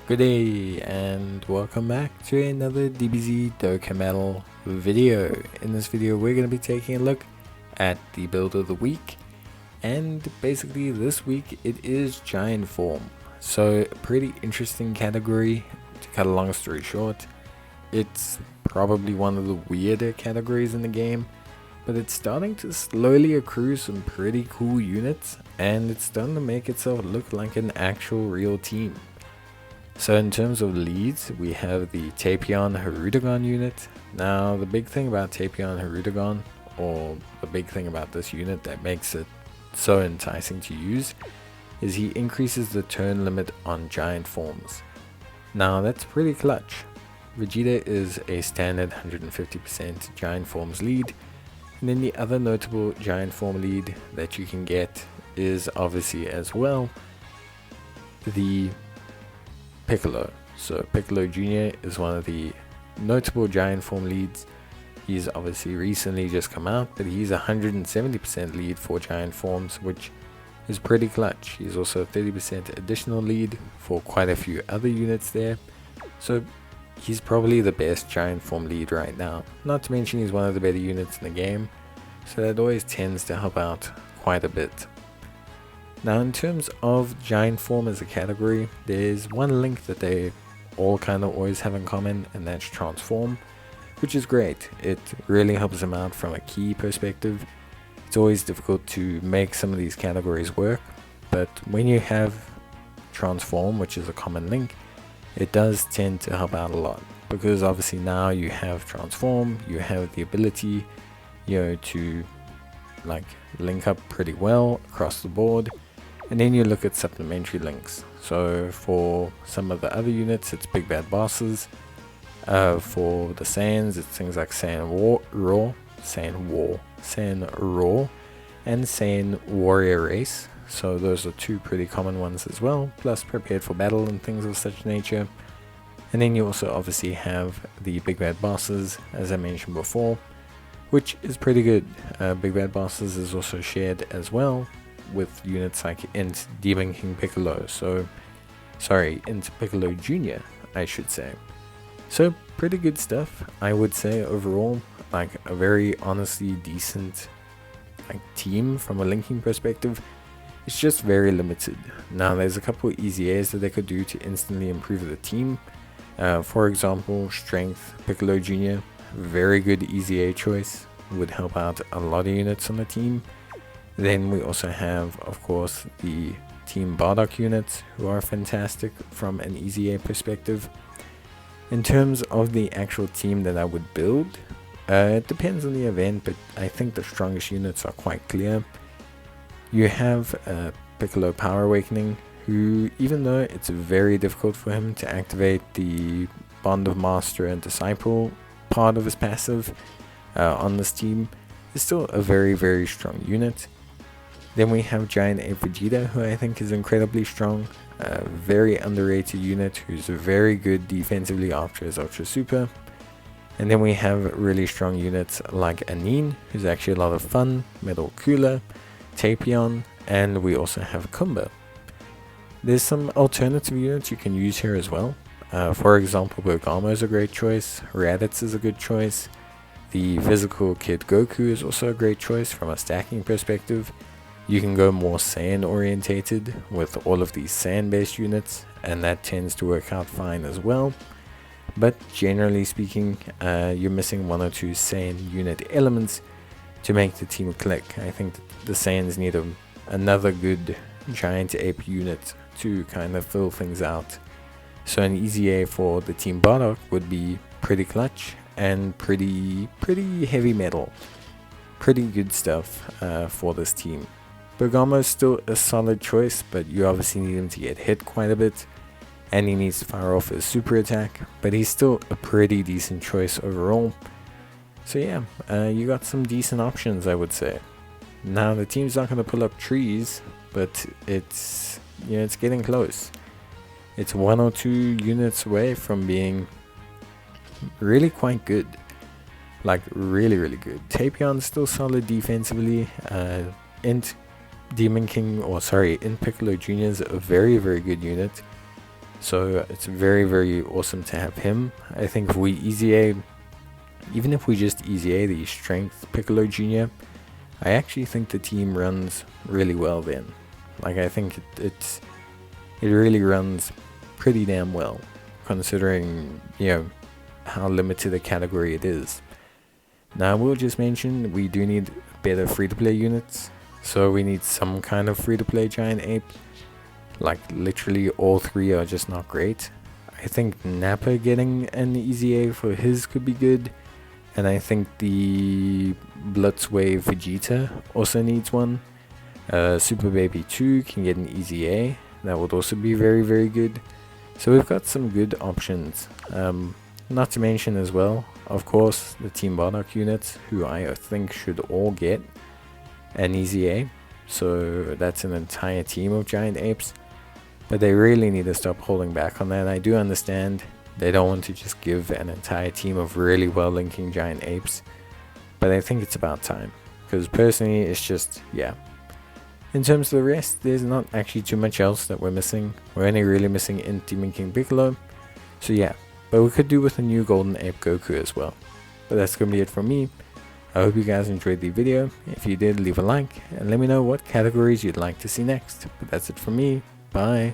Good day and welcome back to another DBZ Dokkan Battle video. In this video we're going to be taking a look at the build of the week, and basically this week it is Giant Form. So a pretty interesting category. To cut a long story short, it's probably one of the weirder categories in the game, but it's starting to slowly accrue some pretty cool units, and it's starting to make itself look like an actual real team. So in terms of leads, we have the Tapion Hirudegon unit. Now the big thing about Tapion Hirudegon, or the big thing about this unit that makes it so enticing to use, is he increases the turn limit on giant forms. Now that's pretty clutch. Vegeta is a standard 150% giant forms lead, and then the other notable giant form lead that you can get is obviously as well the Piccolo. So Piccolo Jr. is one of the notable giant form leads. He's obviously recently just come out, but he's 170% lead for giant forms, which is pretty clutch. He's also 30% additional lead for quite a few other units there. So he's probably the best giant form lead right now. Not to mention he's one of the better units in the game, so that always tends to help out quite a bit. Now in terms of giant form as a category, there's one link that they all kind of always have in common, and that's transform, which is great. It really helps them out from a key perspective. It's always difficult to make some of these categories work, but when you have transform, which is a common link, it does tend to help out a lot, because obviously now you have transform, you have the ability, to like link up pretty well across the board. And then you look at supplementary links. So for some of the other units, it's big bad bosses. For the Saiyans, it's things like Saiyan Raw, and Saiyan Warrior Race. So those are two pretty common ones as well, plus prepared for battle and things of such nature. And then you also obviously have the big bad bosses, as I mentioned before, which is pretty good. Big bad bosses is also shared as well with units like Int Demon King Piccolo, Int Piccolo Jr. I should say. So pretty good stuff, I would say overall. Like a very honestly decent team from a linking perspective. It's just very limited. Now there's a couple of easy A's that they could do to instantly improve the team. For example, Strength Piccolo Jr. Very good easy A choice, would help out a lot of units on the team. Then we also have, of course, the Team Bardock units, who are fantastic from an easy A perspective. In terms of the actual team that I would build, it depends on the event, but I think the strongest units are quite clear. You have Piccolo Power Awakening, who, even though it's very difficult for him to activate the Bond of Master and Disciple part of his passive on this team, is still a very, very strong unit. Then we have Giant Ape Vegeta, who I think is incredibly strong. A very underrated unit who's very good defensively after his Ultra Super. And then we have really strong units like Anine, who's actually a lot of fun, Metal Cooler, Tapion, and we also have Kumba. There's some alternative units you can use here as well. For example, Bergamo is a great choice, Raditz is a good choice, the physical Kid Goku is also a great choice from a stacking perspective. You can go more Saiyan orientated with all of these Saiyan based units, and that tends to work out fine as well. But generally speaking, you're missing one or two Saiyan unit elements to make the team click. I think the Saiyans need another good giant ape unit to kind of fill things out. So an easy A for the Team Bardock would be pretty clutch and pretty heavy metal. Pretty good stuff for this team. Bergamo is still a solid choice, but you obviously need him to get hit quite a bit, and he needs to fire off his super attack, but he's still a pretty decent choice overall. So yeah, you got some decent options, I would say. Now the team's not going to pull up trees, but it's getting close. It's one or two units away from being really quite good. Like really good. Tapion's still solid defensively. Int Piccolo Jr. is a very good unit. So it's very, very awesome to have him. I think if we easy A, even if we just easy A the Strength Piccolo Jr., I actually think the team runs really well then. Like, I think it really runs pretty damn well, considering, you know, how limited a category it is. Now, I will just mention, we do need better free-to-play units, so we need some kind of free-to-play giant ape. Like, literally all three are just not great. I think Nappa getting an easy A for his could be good, and I think the Blitzwave Vegeta also needs one. Super Baby 2 can get an easy A, that would also be very, very good. So we've got some good options. Not to mention as well, of course, the Team Bardock units, who I think should all get an easy A. So that's an entire team of giant apes. But they really need to stop holding back on that. I do understand they don't want to just give an entire team of really well linking giant apes, but I think it's about time, because personally it's just, yeah. In terms of the rest, there's not actually too much else that we're missing. We're only really missing Int Demon King Piccolo, so yeah, but we could do with a new Golden Ape Goku as well. But that's gonna be it from me. I hope you guys enjoyed the video. If you did, leave a like and let me know what categories you'd like to see next. But that's it from me. Bye.